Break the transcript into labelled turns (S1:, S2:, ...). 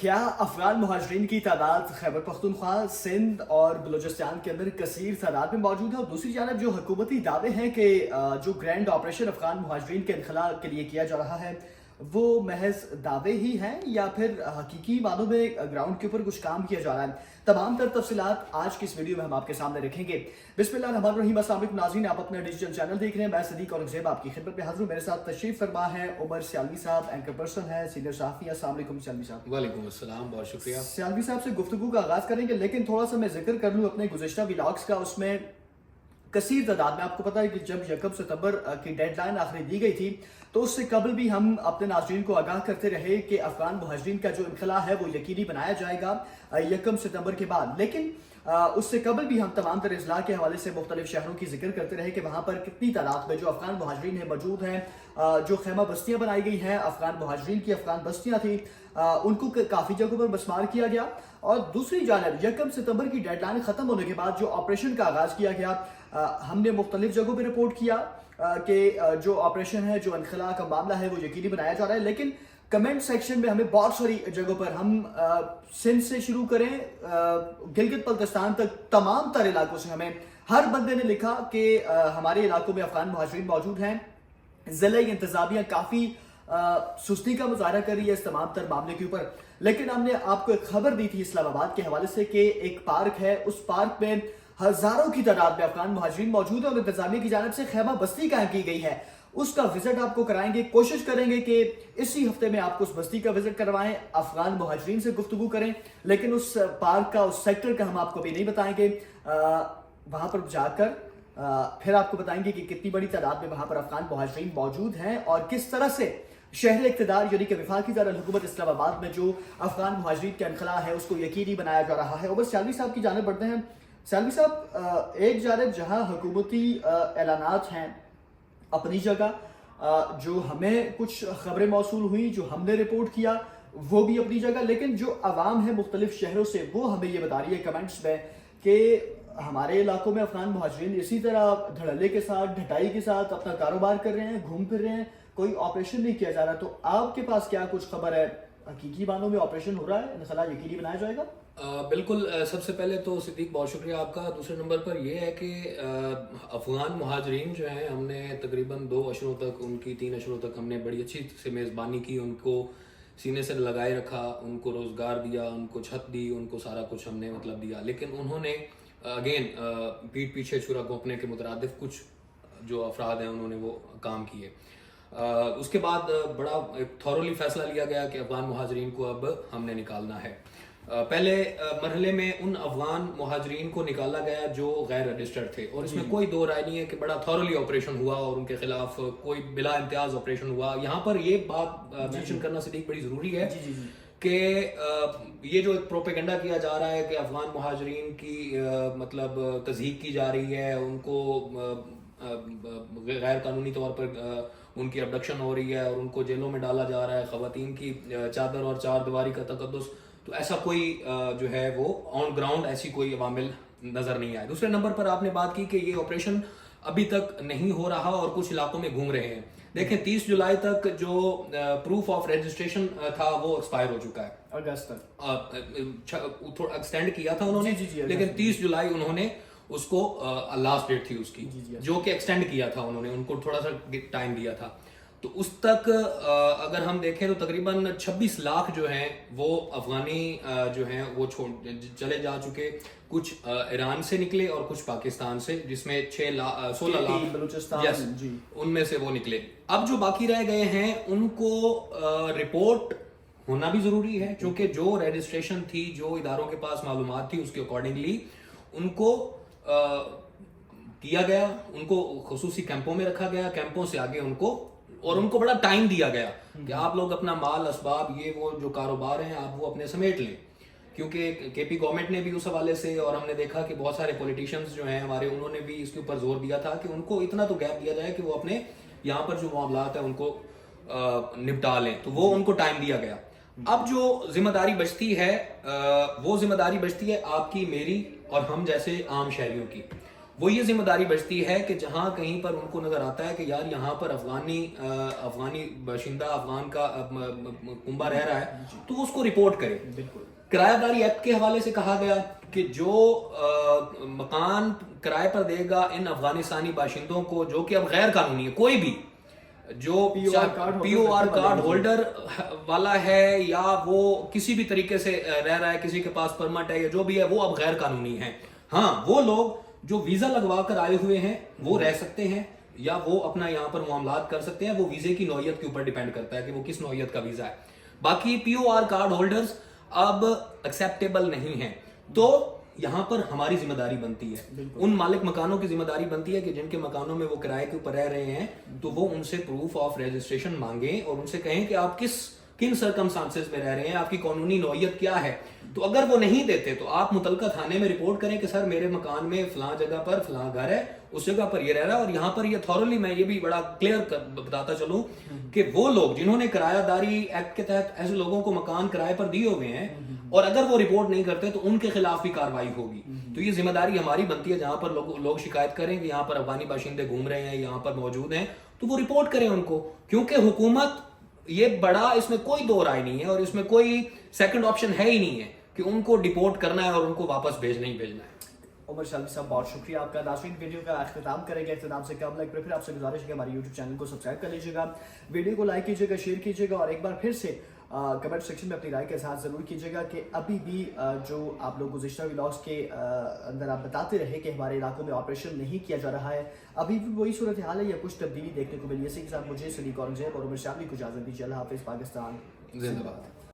S1: کیا افغان مہاجرین کی تعداد خیبر پختونخوا، سندھ اور بلوچستان کے اندر کثیر تعداد میں موجود ہے؟ اور دوسری جانب جو حکومتی دعوے ہیں کہ جو گرینڈ آپریشن افغان مہاجرین کے انخلاء کے لیے کیا جا رہا ہے وہ محض دعوے ہی ہیں یا پھر حقیقی معنوں میں گراؤنڈ کے اوپر کچھ کام کیا جا رہا ہے؟ تمام تر تفصیلات آج کی اس ویڈیو میں ہم آپ کے سامنے رکھیں گے۔ بسم اللہ الرحمن الرحیم۔ السلام علیکم ناظرین، آپ اپنا ڈیجیٹل چینل دیکھ رہے ہیں، میں صدیق اورنگزیب آپ کی خدمت میں حاضر ہوں۔ میرے ساتھ تشریف فرما ہے عمر سیالوی صاحب، اینکر پرسن ہے، سینئر صحافی۔ السلام علیکم سیالوی صاحب۔
S2: وعلیکم السلام، بہت شکریہ۔
S1: سیالوی صاحب سے گفتگو کا آغاز کریں گے، لیکن تھوڑا سا میں ذکر کر لوں اپنے گزشتہ ولاگس کا۔ اس میں کثیر تعداد میں آپ کو پتا ہے کہ جب 1 ستمبر کی ڈیڈ لائن آخری دی گئی تھی تو اس سے قبل بھی ہم اپنے ناظرین کو آگاہ کرتے رہے کہ افغان مہاجرین کا جو انخلاء ہے وہ یقینی بنایا جائے گا 1 ستمبر کے بعد۔ لیکن اس سے قبل بھی ہم تمام تر اضلاع کے حوالے سے مختلف شہروں کی ذکر کرتے رہے کہ وہاں پر کتنی تعداد میں جو افغان مہاجرین ہیں موجود ہیں۔ جو خیمہ بستیاں بنائی گئی ہیں افغان مہاجرین کی، افغان بستیاں تھیں، ان کو کافی جگہوں پر مسمار کیا گیا۔ اور دوسری جانب 1 ستمبر کی ڈیڈ لائن ختم ہونے کے بعد جو آپریشن کا آغاز کیا گیا، ہم نے مختلف جگہوں پہ رپورٹ کیا کہ جو آپریشن ہے، جو انخلاء کا معاملہ ہے وہ یقینی بنایا جا رہا ہے۔ لیکن کمنٹ سیکشن میں ہمیں بہت ساری جگہوں پر، ہم سندھ سے شروع کریں گلگت بلتستان تک، تمام تر علاقوں سے ہمیں ہر بندے نے لکھا کہ ہمارے علاقوں میں افغان مہاجرین موجود ہیں۔ ضلعی انتظامیہ کافی سستی کا مظاہرہ کر رہی ہے اس تمام تر معاملے کے اوپر۔ لیکن ہم نے آپ کو ایک خبر دی تھی اسلام آباد کے حوالے سے کہ ایک پارک ہے، اس پارک میں ہزاروں کی تعداد میں افغان مہاجرین موجود ہیں اور انتظامیہ کی جانب سے خیمہ بستی قائم کی گئی ہے۔ اس کا وزٹ آپ کو کرائیں گے، کوشش کریں گے کہ اسی ہفتے میں آپ کو اس بستی کا وزٹ کروائیں، افغان مہاجرین سے گفتگو کریں۔ لیکن اس پارک کا، اس سیکٹر کا ہم آپ کو ابھی نہیں بتائیں گے، وہاں پر جا کر پھر آپ کو بتائیں گے کہ کتنی بڑی تعداد میں وہاں پر افغان مہاجرین موجود ہیں اور کس طرح سے شہر اقتدار یعنی کہ وفاقی دارالحکومت اسلام آباد میں جو افغان مہاجرین کا انخلاء ہے اس کو یقینی بنایا جا رہا ہے۔ عمر سیالوی صاحب کی جانب بڑھتے ہیں۔ سیالوی صاحب، ایک جانب جہاں حکومتی اعلانات ہیں اپنی جگہ، جو ہمیں کچھ خبریں موصول ہوئیں، جو ہم نے رپورٹ کیا وہ بھی اپنی جگہ، لیکن جو عوام ہے مختلف شہروں سے وہ ہمیں یہ بتا رہی ہے کمنٹس میں کہ ہمارے علاقوں میں افغان مہاجرین اسی طرح دھڑلے کے ساتھ، ڈھٹائی کے ساتھ اپنا کاروبار کر رہے ہیں، گھوم پھر رہے ہیں، کوئی آپریشن نہیں کیا جا رہا۔ تو آپ کے پاس کیا کچھ خبر ہے؟ حقیقی معنوں میں آپریشن ہو رہا ہے، انخلاء یقینی بنایا جائے گا؟
S2: بالکل، سب سے پہلے تو صدیق بہت شکریہ آپ کا۔ دوسرے نمبر پر یہ ہے کہ افغان مہاجرین جو ہیں، ہم نے تقریباً 2 اشروں تک، ان کی 3 اشروں تک ہم نے بڑی اچھی سے میزبانی کی، ان کو سینے سے لگائے رکھا، ان کو روزگار دیا، ان کو چھت دی، ان کو سارا کچھ ہم نے دیا۔ لیکن انہوں نے اگین پیٹھ پیچھے چھرا گھونپنے کے مترادف کچھ جو افراد ہیں انہوں نے وہ کام کیے۔ اس کے بعد بڑا تھورولی فیصلہ لیا گیا کہ افغان مہاجرین کو اب ہم نے نکالنا ہے۔ پہلے مرحلے میں ان افغان مہاجرین کو نکالا گیا جو غیر رجسٹرڈ تھے، اور اس میں کوئی دو رائے نہیں ہے کہ بڑا تھورولی آپریشن ہوا اور ان کے خلاف کوئی بلا امتیاز آپریشن ہوا۔ یہاں پر یہ بات مینشن کرنا صدیق بڑی ضروری ہے کہ یہ جو ایک پروپیگنڈا کیا جا رہا ہے کہ افغان مہاجرین کی تضحیک کی جا رہی ہے، ان کو غیر قانونی طور پر ان کی ابڈکشن ہو رہی ہے اور ان کو جیلوں میں ڈالا جا رہا ہے، خواتین کی چادر اور 4 دیواری کا تقدس، تو ایسا کوئی جو ہے وہ آن گراؤنڈ ایسی کوئی عوامل نظر نہیں آئے۔ دوسرے نمبر پر آپ نے بات کی کہ یہ آپریشن ابھی تک نہیں ہو رہا اور کچھ علاقوں میں گھوم رہے ہیں۔ دیکھیں 30 جولائی تک جو پروف آف رجسٹریشن تھا وہ ایکسپائر ہو چکا ہے،
S1: اگست تک
S2: تھوڑا ایکسٹینڈ کیا تھا انہوں نے، لیکن 30 جولائی انہوں نے اس کو لاسٹ ڈیٹ تھی اس کی، جو کہ ایکسٹینڈ کیا تھا انہوں نے، ان کو تھوڑا سا ٹائم دیا تھا۔ تو اس تک اگر ہم دیکھیں تو تقریباً 26 لاکھ جو ہیں وہ افغانی جو ہیں وہ چلے جا چکے، کچھ ایران سے نکلے اور کچھ پاکستان سے، جس میں 16 لاکھ
S1: بلوچستان
S2: ان میں سے وہ نکلے۔ اب جو باقی رہ گئے ہیں ان کو رپورٹ ہونا بھی ضروری ہے، چونکہ جو رجسٹریشن تھی، جو اداروں کے پاس معلومات تھی، اس کے اکارڈنگلی ان کو کیا گیا، ان کو خصوصی کیمپوں میں رکھا گیا، کیمپوں سے آگے ان کو بڑا ٹائم دیا گیا کہ آپ لوگ اپنا مال، اسباب، یہ وہ جو کاروبار ہیں آپ وہ اپنے سمیٹ لیں، کیونکہ کے پی گورنمنٹ نے بھی اس حوالے سے، اور ہم نے دیکھا کہ بہت سارے پولیٹیشینز جو ہیں ہمارے، انہوں نے بھی اس کے اوپر زور دیا تھا کہ ان کو اتنا تو گیپ دیا جائے کہ وہ اپنے یہاں پر جو معاملات ہیں ان کو نپٹا لیں، تو وہ ان کو ٹائم دیا گیا۔ اب جو ذمہ داری بچتی ہے وہ ذمہ داری بچتی ہے آپ کی، میری اور ہم جیسے عام شہریوں کی۔ وہ یہ ذمہ داری بچتی ہے کہ جہاں کہیں پر ان کو نظر آتا ہے کہ یار یہاں پر افغانی باشندہ افغان کا کنبہ رہ رہا ہے تو وہ اس کو رپورٹ کرے.
S1: بالکل.
S2: کرایہ داری ایکٹ کے حوالے سے کہا گیا کہ جو مکان کرائے پر دے گا ان افغانستانی باشندوں کو جو کہ اب غیر قانونی ہے, کوئی بھی جو پی او آر کارڈ ہولڈر والا ہے یا وہ کسی بھی طریقے سے رہ رہا ہے, کسی کے پاس پرمٹ ہے یا جو بھی ہے, وہ اب غیر قانونی ہے. ہاں وہ لوگ جو ویزا لگوا کر آئے ہوئے ہیں وہ رہ سکتے ہیں یا وہ اپنا یہاں پر معاملات کر سکتے ہیں, وہ ویزے کی نوعیت کے اوپر ڈیپینڈ کرتا ہے کہ وہ کس نوعیت کا ویزا ہے. باقی پی او آر کارڈ ہولڈرز اب ایکسیپٹیبل نہیں ہیں. تو یہاں پر ہماری ذمہ داری بنتی ہے, ان مالک مکانوں کی ذمہ داری بنتی ہے کہ جن کے مکانوں میں وہ کرائے کے اوپر رہ رہے ہیں تو وہ ان سے پروف آف رجسٹریشن مانگیں اور ان سے کہیں کہ آپ کن سرکمسٹانسز میں رہ رہے ہیں, آپ کی قانونی نوعیت کیا ہے. تو اگر وہ نہیں دیتے تو آپ متعلقہ تھانے میں رپورٹ کریں کہ سر میرے مکان میں فلاں جگہ پر فلاں گھر ہے, اس جگہ پر یہ رہ رہا ہے. اور یہاں پر یہ تھورلی میں یہ بھی بڑا کلیئر بتاتا چلوں کہ وہ لوگ جنہوں نے کرایہ داری ایکٹ کے تحت ایسے لوگوں کو مکان کرائے پر دیے ہوئے ہیں اور اگر وہ رپورٹ نہیں کرتے تو ان کے خلاف بھی کارروائی ہوگی. تو یہ ذمہ داری ہماری بنتی ہے, جہاں پر لوگ شکایت کریں کہ یہاں پر افغانی باشندے گھوم رہے ہیں, یہاں پر موجود ہیں, تو وہ رپورٹ کریں ان کو, کیونکہ حکومت یہ بڑا اس میں کوئی دو رائے نہیں ہے اور اس میں کوئی سیکنڈ آپشن ہے ہی نہیں ہے کہ ان کو ڈیپورٹ کرنا ہے اور ان کو واپس بھیجنا ہی بھیجنا ہے.
S1: عمر شالوی صاحب بہت شکریہ آپ کا. ناظرین ویڈیو کا اختتام کریں گے, اختتام سے قبل ایک پھر آپ سے گزارش ہے کہ ہمارے یوٹیوب چینل کو سبسکرائب کر لیجیے گا, ویڈیو کو لائک کیجیے گا, شیئر کیجیے گا, اور ایک بار پھر سے کمنٹ سیکشن میں اپنی رائے کا اظہار ضرور کیجیے گا کہ ابھی بھی جو آپ لوگ گزشتہ ولاگس کے اندر آپ بتاتے رہے کہ ہمارے علاقوں میں آپریشن نہیں کیا جا رہا ہے, ابھی بھی وہی صورتحال ہے یا کچھ تبدیلی دیکھنے کو ملی ہے. اسی کے ساتھ مجھے صدیق اورنگزیب اور عمر شالوی کو اجازت دیجیے. اللہ حافظ. پاکستان
S2: زندہ باد.